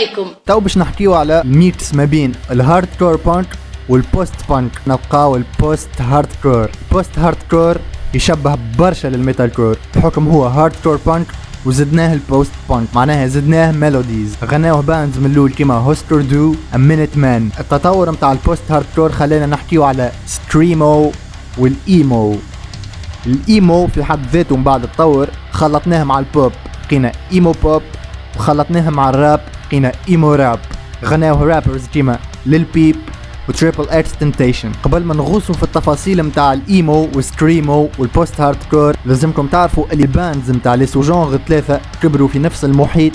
عليكم. تو باش نحكيو على الميكس ما بين الهارد كور بانك والبوست بانك. نلقاو البوست هارد كور. البوست هارد كور يشبه برشا للميتال كور بحكم هو هارد كور بانك وزدناه البوست بانك، معناها زدناه ميلوديز. غناوه باندز من الاول كيما هوستر دو امينت مان. التطور متاع البوست هارد كور خلينا نحكيو على سكريمو والايمو. الايمو في حد ذاته من بعد تطور، خلطناه مع البوب لقينا ايمو بوب، وخلطناه مع الراب لقينا ايمو راب. غناوه رابرز كيما ليل بيب وتريبل اكس تنتيشن. قبل ما نغوصوا في التفاصيل متاع الايمو والسكريمو والبوست هارد كور، لازمكم تعرفوا اللي الباندز متاع لي سوجونغ ثلاثه كبروا في نفس المحيط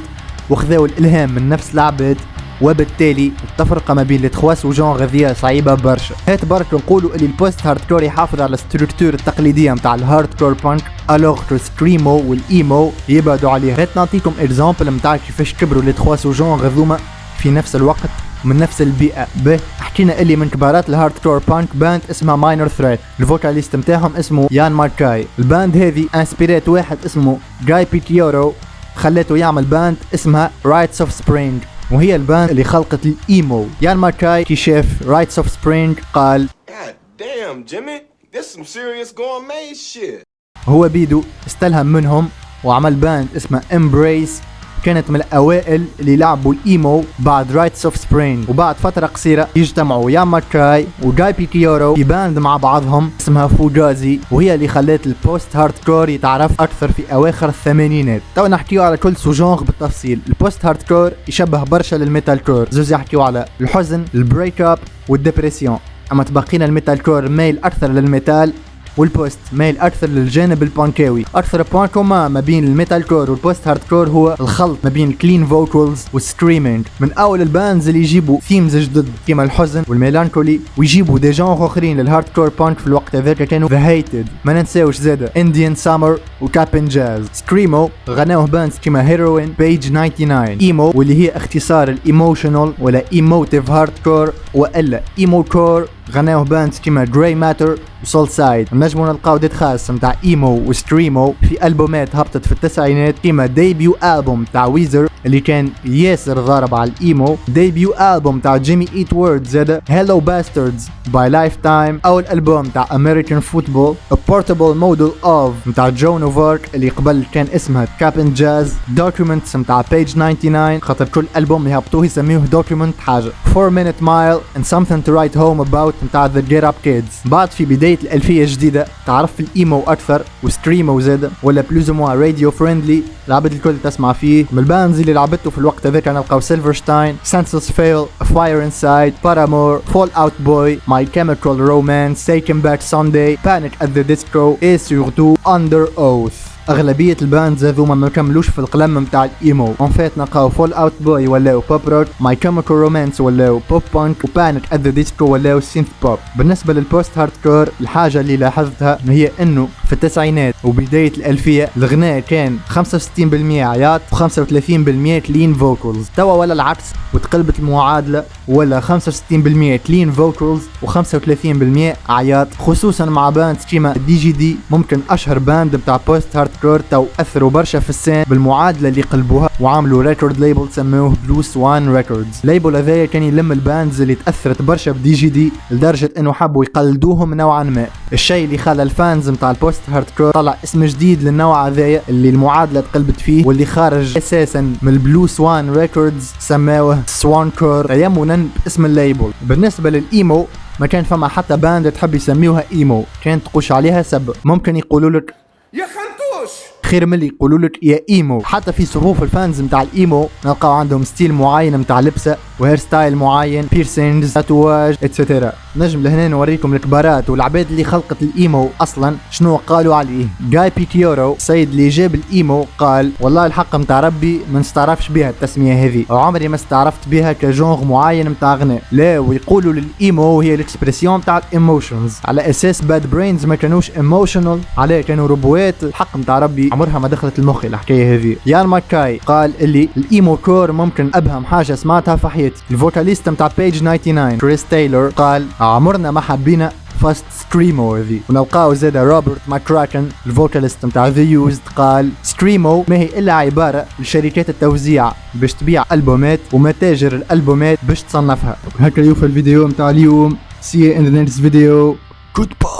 وخذوا الالهام من نفس العباد، وبالتالي التفرقه ما بين لي تخوا سوجونغ ذي صعيبه برشا. هات برك نقولوا اللي البوست هارد كور يحافظ على الستركتور التقليديه متاع الهارد كور بانك، الوغ السكريمو والايمو يبعدوا عليه. هات نعطيكم اكزامبل متاع كيفاش كبروا لي تخوا سوجونغ ذوما في نفس الوقت من نفس البيئة. به حكينا اللي من كبارات الهارد كور بانك باند اسمها ماينر ثريت، الفوكاليست متاعهم اسمه يان ماركاي. الباند هذه انسبيرات واحد اسمه جاي بيتيورو، خليته يعمل باند اسمها رايتس اوف سبرينج، وهي الباند اللي خلقت الايمو. يان ماركاي كي شاف رايتس اوف سبرينج قال God damn Jimmy, this some serious gourmet shit. هو بيدو استلهم منهم وعمل باند اسمها امبريس، كانت من الاوائل اللي لعبوا الايمو بعد رايتس اوف سبرينج. وبعد فتره قصيره يجتمعوا يان ماركاي وجاي بيتيورو في باند مع بعضهم اسمها فوجازي، وهي اللي خلت البوست هارد كور يتعرف اكثر في اواخر الثمانينات. تو نحكيو على كل سوجونغ بالتفصيل. البوست هارد كور يشبه برشا للميتال كور، زوز يحكيو على الحزن، البريك اب والديبرسيون. اما تبقينا الميتال كور ميل اكثر للميتال، والبوست مايل اكثر للجانب البانكاوي. اكثر بوان كومان ما بين الميتال كور والبوست هارد كور هو الخلط ما بين الكلين فوكالز والسكريمينج. من اول الباندز اللي يجيبوا ثيمز جدد كيما الحزن والميلانكولي، ويجيبوا دي جانغ اخرين للهارد كور بانك في الوقت هذاك كانوا ذا هيتد، ما ننساوش زاده انديان سامر وكابن جاز. سكريمو غناوه باندز كيما هيروين، بيج 99. ايمو واللي هي اختصار الايموشنال ولا ايموتيف هارد كور، والا ايمو كور غناوه باندز كيما جراي ماتر وسول سايد. نجمو نلقاو ديت خاص متاع ايمو وسكريمو في البومات هبطت في التسعينات كيما ديبيو البوم تاع ويزر اللي كان ياسر ضارب على الايمو، ديبيو البوم تاع جيمي ايت وورد زاده، هيلو باستردز باي لايف تايم، او الالبوم تاع امريكان فوتبول، بورتابل موديل اوف متاع جو نوفارك اللي قبل كان اسمها كابن جاز، دوكيومنتس متاع بيج 99 خاطر كل البوم يهبطوه يسميوه دوكيومنت حاجه، 4 minute mile and something to write home about متاع ذا جيت اب كيدز. بعد في بدايه الالفيه الجديده تعرف في الايمو اكثر وستريمو زاده ولا بلوز موا راديو فريندلي، العباد الكل تسمع فيه. من الباندز اللي لعبته في الوقت هذاك نلقاو سيلفرشتاين، سنسلس فيل، فاير انسايد، بارامور، فول اوت بوي، ماي كيميكال رومانس، تيكن باك سانداي، بانيك ات ذا ديسكو، اي سورتو اندر اوث. اغلبيه الباندز هذوما ما كملوش في القلم نتاع الايمو. اون فيت نلقاو فول اوت بوي ولاو بوب روك، ماي كيميكال رومانس ولاو بوب بانك، وبانيك ات ذا ديسكو ولاو سينث بوب. بالنسبه للبوست هارد كور الحاجه اللي لاحظتها هي انه في التسعينات وبدايه الالفيه الغناء كان 65% عياط و35% كلين فوكالز. توا ولا العكس وتقلبت المعادله، ولا 65% كلين فوكالز و35% عياط، خصوصا مع باند كيما دي جي دي، ممكن اشهر باند بتاع بوست هارد كور. تو اثروا برشا في السين بالمعادله اللي قلبوها وعملوا ريكورد ليبل سموه بلو سوان ريكوردز. ليبل هذايا كان يلم الباندز اللي تاثرت برشا بدي جي دي لدرجه انه حبوا يقلدوهم نوعا ما، الشيء اللي خلى الفانز نتاع البوست هارد كور طلع اسم جديد للنوع هذايا اللي المعادله تقلبت فيه واللي خارج اساسا من البلو سوان ريكوردز، سماوه سوان كور يمونا باسم الليبل. بالنسبه للايمو ما كان فما حتى باند تحب يسميوها ايمو، كانت تقوش عليها سب، ممكن يقولوا لك يا خنتوش خير ملي يقولوا لك يا ايمو. حتى في صفوف الفانز نتاع الايمو نلقاو عندهم ستيل معين نتاع لبسه وهير ستايل معين، بيرسينجز، تاتواج اتسترا. نجم لهنا نوريكم الكبارات والعباد اللي خلقت الايمو اصلا شنو قالوا عليه. جاي بيتيورو السيد اللي جاب الايمو قال والله الحق نتاع ربي ما نستعرفش بها التسميه هذه، وعمري ما استعرفت بها كجونغ معين نتاع غناء، لا ويقولوا للايمو هي الاكسبرسيون نتاع الايموشنز، على اساس باد برينز ما كانوش ايموشنال، عليه كانوا ربوات. الحق نتاع ربي عمرها ما دخلت المخ الحكايه هذه. يان ماكاي قال اللي الايمو كور ممكن ابهم حاجه سمعتها في حياتي. الفوكاليست نتاع بيج 99 كريس تايلور قال عمرنا ما حبينا فاست سكريمو هذي. ونلقاو زادا روبرت ماكراكن الفوكاليست متاع ذا يوزد قال سكريمو ما هي الا عباره لشركات التوزيع باش تبيع البومات ومتاجر الالبومات باش تصنفها. هكا يوفى الفيديو متاع اليوم. See you in the next video. Goodbye.